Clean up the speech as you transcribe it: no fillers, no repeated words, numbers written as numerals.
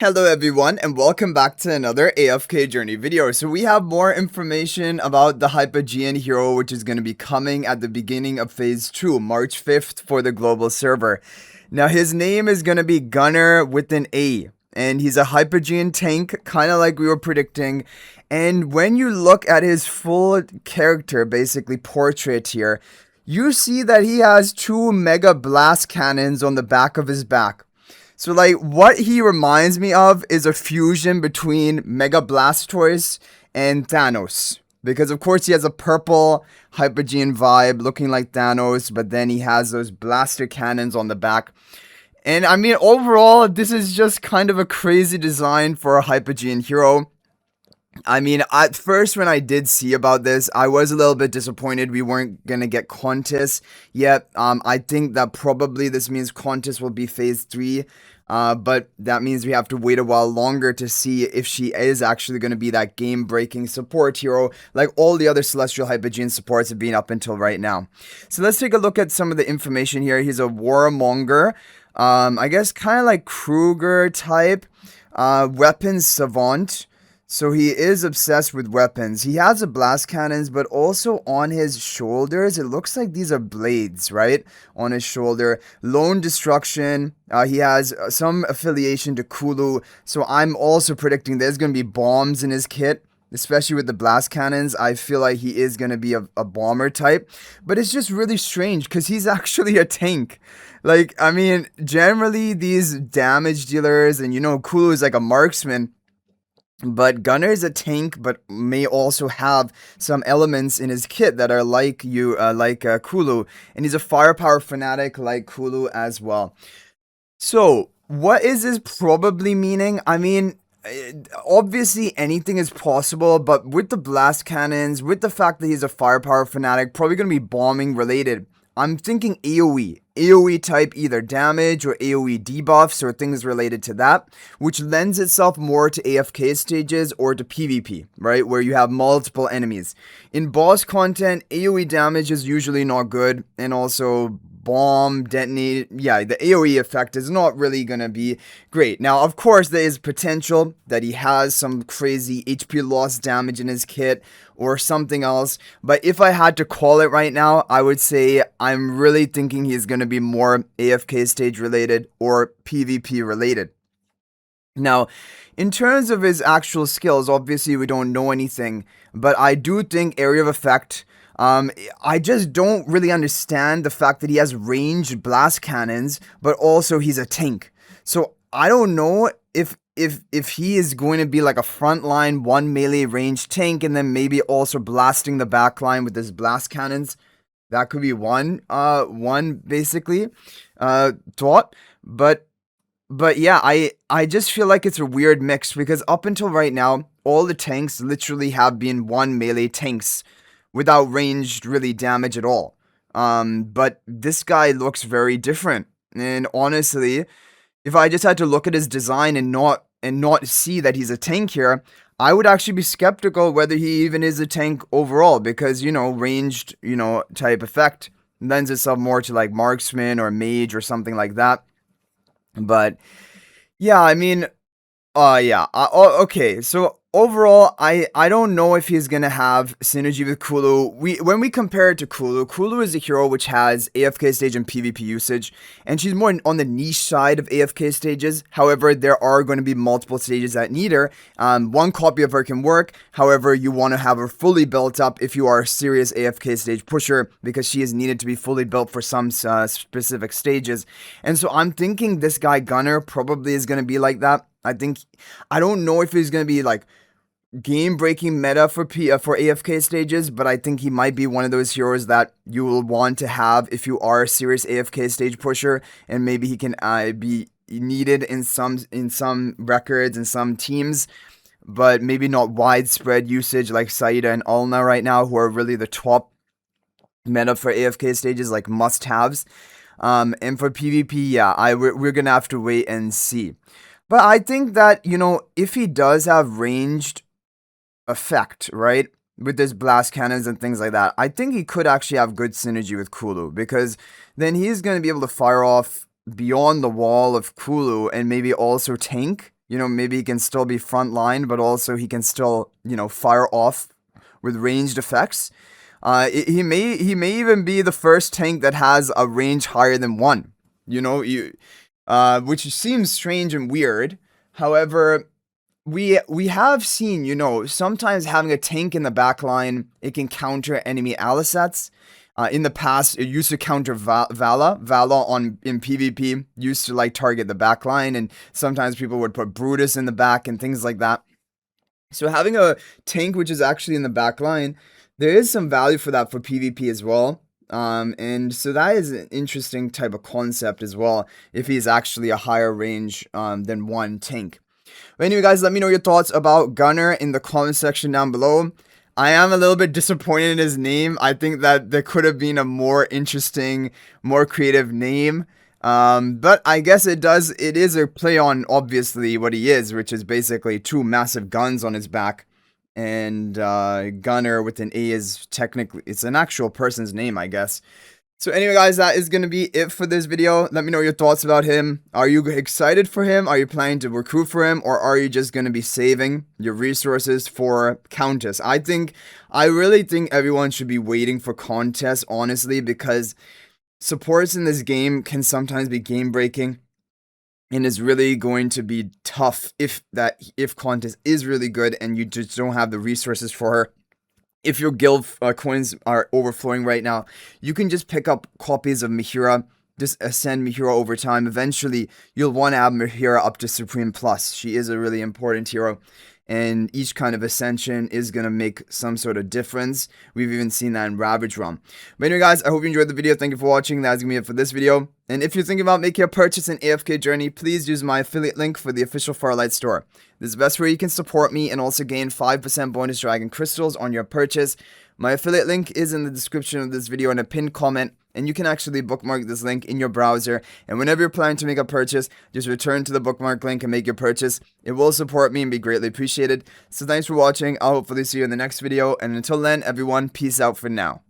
Hello everyone and welcome back to another AFK journey video. So we have more information about the Hypogean hero which is going to be coming at the beginning of phase 2, March 5th for the global server. Now his name is going to be Gunnar with an A, and he's a Hypogean tank, kind of like we were predicting. And when you look at his full character, basically portrait here, you see that he has two mega blast cannons on the back of his back. So, like, what he reminds me of is a fusion between Mega Blastoise and Thanos. Because, of course, he has a purple Hypogean vibe looking like Thanos, but then he has those blaster cannons on the back. And, I mean, overall, this is just kind of a crazy design for a Hypogean hero. I mean, at first when I did see about this, I was a little bit disappointed we weren't gonna get Contess yet. I think that probably this means Contess will be phase 3. But that means we have to wait a while longer to see if she is actually going to be that game-breaking support hero like all the other Celestial Hypogean supports have been up until right now. So let's take a look at some of the information here. He's a warmonger. I guess kind of like Kruger type. Weapons savant. So he is obsessed with weapons. He has a blast cannons, but also on his shoulders, it looks like these are blades, right? On his shoulder. Lone destruction. He has some affiliation to Kulu. So I'm also predicting there's going to be bombs in his kit. Especially with the blast cannons, I feel like he is going to be a bomber type. But it's just really strange because he's actually a tank. Like, I mean, generally these damage dealers, and Kulu is like a marksman. But Gunnar is a tank, but may also have some elements in his kit that are like Kulu, and he's a firepower fanatic like Kulu as well. So, what is this probably meaning? I mean, obviously anything is possible, but with the blast cannons, with the fact that he's a firepower fanatic, probably going to be bombing related. I'm thinking AoE type either damage or AoE debuffs or things related to that, which lends itself more to AFK stages or to PvP, right, where you have multiple enemies. In boss content, AoE damage is usually not good, and also bomb, detonate, yeah, the AoE effect is not really gonna be great. Now, of course, there is potential that he has some crazy HP loss damage in his kit or something else, but if I had to call it right now, I would say I'm really thinking he's gonna be more AFK stage related or PvP related. Now, in terms of his actual skills, obviously we don't know anything, but I do think area of effect. I just don't really understand the fact that he has ranged blast cannons, but also he's a tank. So I don't know if he is going to be like a frontline one melee ranged tank, and then maybe also blasting the backline with his blast cannons. That could be one basically thought, but yeah, I just feel like it's a weird mix because up until right now, all the tanks literally have been one melee tanks without ranged really damage at all. But this guy looks very different. And honestly, if I just had to look at his design and not see that he's a tank here, I would actually be skeptical whether he even is a tank overall because, ranged, type effect lends itself more to like marksman or mage or something like that. But yeah, I mean, yeah. Okay. So overall, I don't know if he's gonna have synergy with Kulu. When we compare it to Kulu, Kulu is a hero which has AFK stage and PvP usage, and she's more on the niche side of AFK stages. However, there are going to be multiple stages that need her. One copy of her can work. However, you want to have her fully built up if you are a serious AFK stage pusher, because she is needed to be fully built for some specific stages. And so I'm thinking this guy Gunnar probably is going to be like that. I don't know if he's going to be like game-breaking meta for AFK stages, but I think he might be one of those heroes that you will want to have if you are a serious AFK stage pusher, and maybe he can be needed in some records and some teams, but maybe not widespread usage like Saida and Ulna right now, who are really the top meta for AFK stages, like must-haves. And for PvP, yeah, we're gonna have to wait and see. But I think that, if he does have ranged effect, right, with his blast cannons and things like that, I think he could actually have good synergy with Kulu, because then he's going to be able to fire off beyond the wall of Kulu and maybe also tank maybe he can still be frontline, but also he can still, fire off with ranged effects. He may even be the first tank that has a range higher than 1. Which seems strange and weird. However, we have seen, sometimes having a tank in the back line, it can counter enemy Alisats. In the past, it used to counter Vala. Vala in PvP used to target the back line, and sometimes people would put Brutus in the back and things like that. So having a tank which is actually in the back line, there is some value for that for PvP as well. And so that is an interesting type of concept as well, if he's actually a higher range than 1 tank. But anyway, guys, let me know your thoughts about Gunnar in the comment section down below. I am a little bit disappointed in his name. I think that there could have been a more interesting, more creative name. But I guess it is a play on obviously what he is, which is basically 2 massive guns on his back. And Gunnar with an A is technically, it's an actual person's name, I guess. So anyway, guys, that is going to be it for this video. Let me know your thoughts about him. Are you excited for him? Are you planning to recruit for him? Or are you just going to be saving your resources for Countess? I really think everyone should be waiting for Contest, honestly, because supports in this game can sometimes be game breaking. And is really going to be tough if Contest is really good and you just don't have the resources for her. If your guild coins are overflowing right now, you can just pick up copies of Mihira, just ascend Mihira over time. Eventually, you'll want to have Mihira up to Supreme Plus. She is a really important hero, and each kind of ascension is going to make some sort of difference. We've even seen that in Ravage Realm. But anyway, guys, I hope you enjoyed the video. Thank you for watching. That's going to be it for this video. And if you're thinking about making a purchase in AFK Journey, please use my affiliate link for the official Farlight store. This is the best way you can support me and also gain 5% bonus dragon crystals on your purchase. My affiliate link is in the description of this video in a pinned comment, and you can actually bookmark this link in your browser. And whenever you're planning to make a purchase, just return to the bookmark link and make your purchase. It will support me and be greatly appreciated. So thanks for watching. I'll hopefully see you in the next video. And until then, everyone, peace out for now.